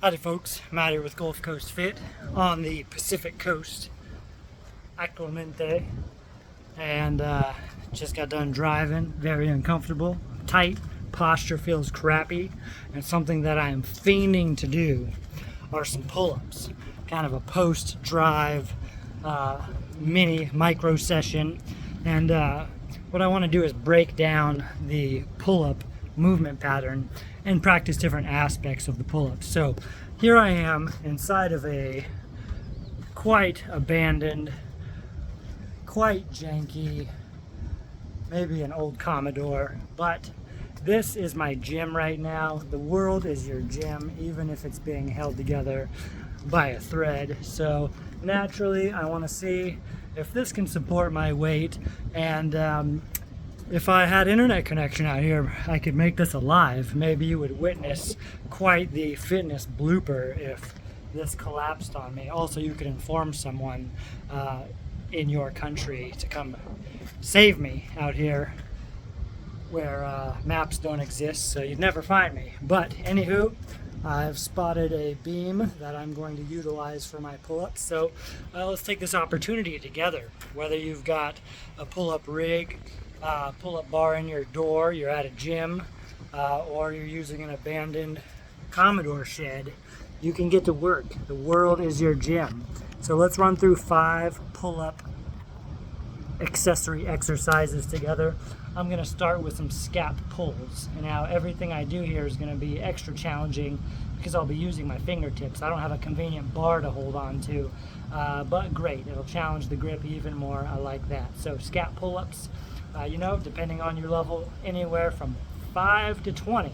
Howdy folks, Matt here with Gulf Coast Fit on the Pacific Coast, actualmente, and just got done driving, very uncomfortable, tight, posture feels crappy, and something that I am fiending to do are some pull-ups, kind of a post-drive mini micro session, and what I want to do is break down the pull-up movement pattern and practice different aspects of the pull-ups. So here I am inside of a quite abandoned, quite janky, maybe an old Commodore, but this is my gym right now. The world is your gym, even if it's being held together by a thread. So naturally I want to see if this can support my weight, and if I had internet connection out here, I could make this alive. Maybe you would witness quite the fitness blooper if this collapsed on me. Also, you could inform someone in your country to come save me out here where maps don't exist, so you'd never find me. But anywho, I've spotted a beam that I'm going to utilize for my pull-ups. So let's take this opportunity together. Whether you've got a pull-up rig, pull-up bar in your door, you're at a gym, or you're using an abandoned Commodore shed, you can get to work. The world is your gym. So let's run through 5 pull-up accessory exercises together. I'm going to start with some scap pulls. And now everything I do here is going to be extra challenging because I'll be using my fingertips. I don't have a convenient bar to hold on to, but great. It'll challenge the grip even more. I like that. So scap pull-ups, depending on your level, anywhere from 5 to 20.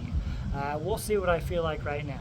We'll see what I feel like right now.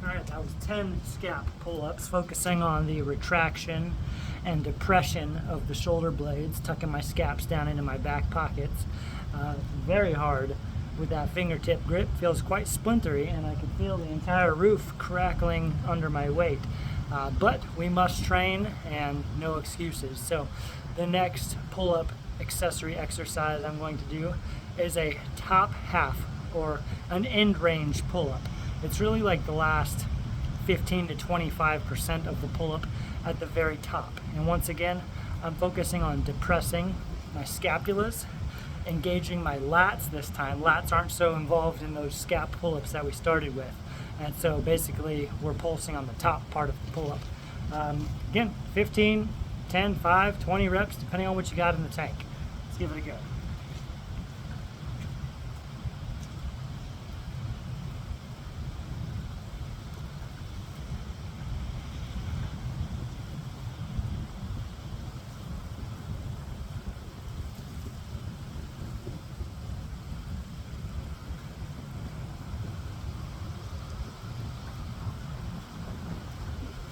Alright, that was 10 scap pull-ups, focusing on the retraction and depression of the shoulder blades, tucking my scaps down into my back pockets. Very hard with that fingertip grip, feels quite splintery, and I can feel the entire roof crackling under my weight. But we must train, and no excuses. So the next pull-up accessory exercise I'm going to do is a top half, or an end range pull-up. It's really like the last 15 to 25% of the pull-up at the very top. And once again, I'm focusing on depressing my scapulas, engaging my lats this time. Lats aren't so involved in those scap pull-ups that we started with. And so basically, we're pulsing on the top part of the pull-up. Again, 15, 10, 5, 20 reps, depending on what you got in the tank. Let's give it a go.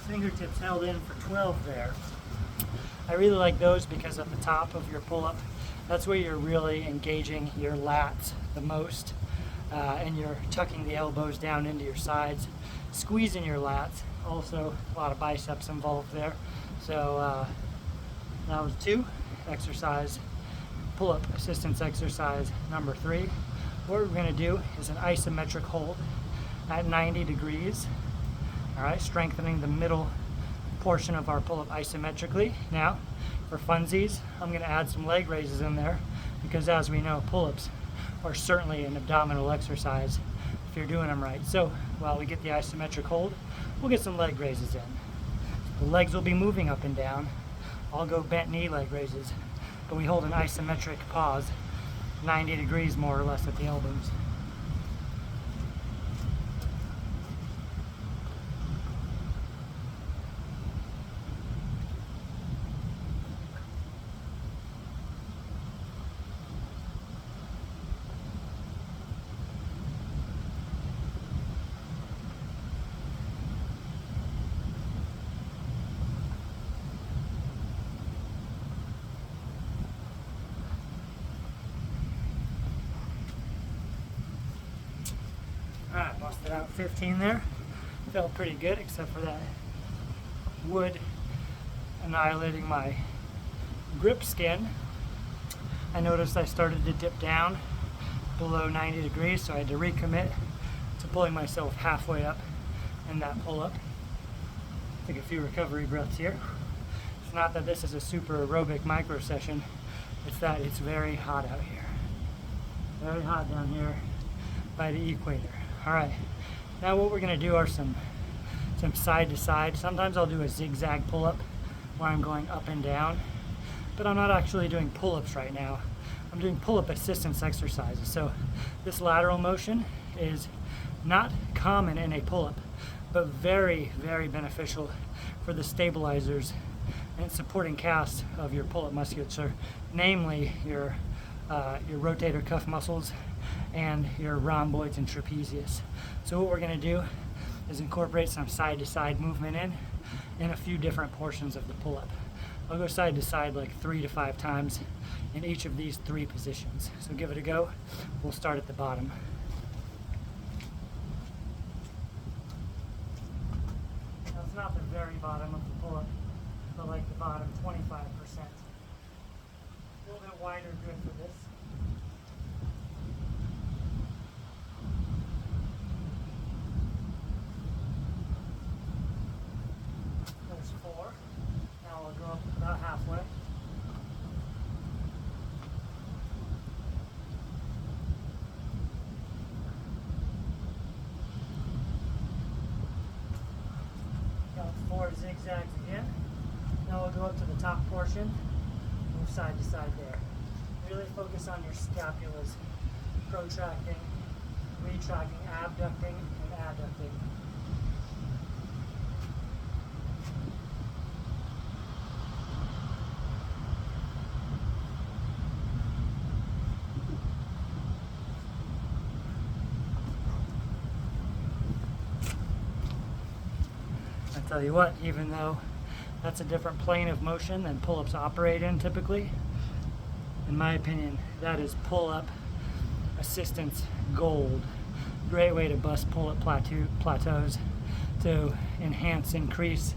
Fingertips held in for 12 there. I really like those because at the top of your pull-up, that's where you're really engaging your lats the most, and you're tucking the elbows down into your sides, squeezing your lats. Also, a lot of biceps involved there. So that was 2. Exercise, pull-up assistance exercise number 3. What we're going to do is an isometric hold at 90 degrees. All right, strengthening the middle portion of our pull-up isometrically. Now, for funsies, I'm going to add some leg raises in there because, as we know, pull-ups are certainly an abdominal exercise if you're doing them right. So while we get the isometric hold, we'll get some leg raises in. The legs will be moving up and down. I'll go bent knee leg raises, but we hold an isometric pause, 90 degrees more or less at the elbows. About 15 there. Felt pretty good, except for that wood annihilating my grip skin. I noticed I started to dip down below 90 degrees, so I had to recommit to pulling myself halfway up in that pull-up. Take a few recovery breaths here. It's not that this is a super aerobic micro session, it's that it's very hot out here. Very hot down here by the equator. Alright, now what we're going to do are some side to side. Sometimes I'll do a zigzag pull-up where I'm going up and down, but I'm not actually doing pull-ups right now. I'm doing pull-up assistance exercises. So this lateral motion is not common in a pull-up, but very, very beneficial for the stabilizers and supporting cast of your pull-up musculature, namely your rotator cuff muscles and your rhomboids and trapezius. So what we're going to do is incorporate some side-to-side movement in a few different portions of the pull-up. I'll go side to side like 3 to 5 times in each of these 3 positions. So give it a go. We'll start at the bottom. Now it's not the very bottom of the pull-up, but like the bottom 25%. A little bit wider grip for this. There's 4. Now we'll go up about halfway. Got 4 zigzags again. Now we'll go up to the top portion, move side to side there. Really focus on your scapulas, protracting, retracting, abducting, and adducting. I tell you what, even though that's a different plane of motion than pull-ups operate in typically, in my opinion, that is pull-up assistance gold. Great way to bust pull-up plateaus to enhance, increase,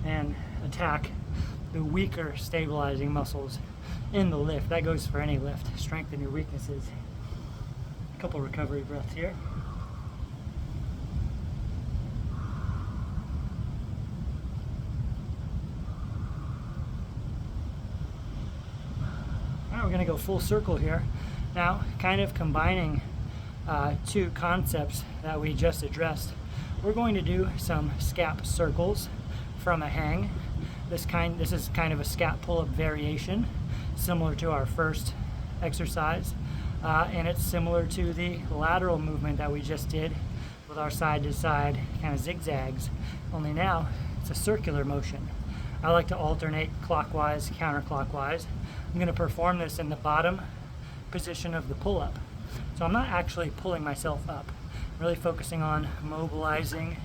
and attack the weaker stabilizing muscles in the lift. That goes for any lift. Strengthen your weaknesses. A couple recovery breaths here. We're going to go full circle here. Now, kind of combining 2 concepts that we just addressed. We're going to do some scap circles from a hang. This is kind of a scap pull-up variation, similar to our first exercise, and it's similar to the lateral movement that we just did with our side-to-side kind of zigzags. Only now it's a circular motion. I like to alternate clockwise, counterclockwise. I'm going to perform this in the bottom position of the pull-up. So I'm not actually pulling myself up. I'm really focusing on mobilizing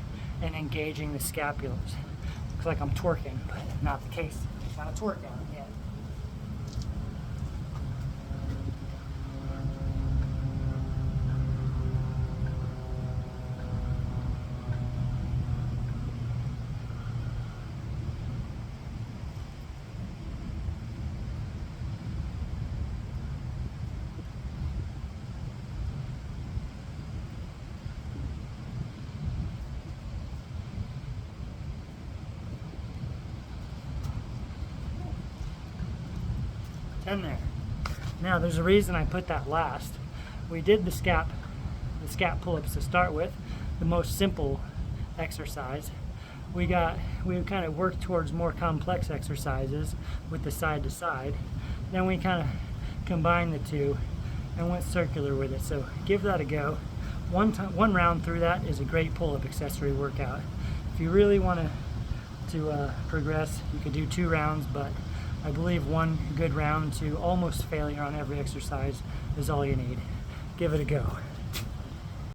and engaging the scapulars. Looks like I'm twerking, but not the case. It's not a twerk out yet. In there. Now there's a reason I put that last. We did the scap pull-ups to start with, the most simple exercise. We kind of worked towards more complex exercises with the side to side. Then we kind of combined the 2 and went circular with it. So give that a go. One round through that is a great pull-up accessory workout. If you really want to progress, you could do 2 rounds, but I believe 1 good round to almost failure on every exercise is all you need. Give it a go.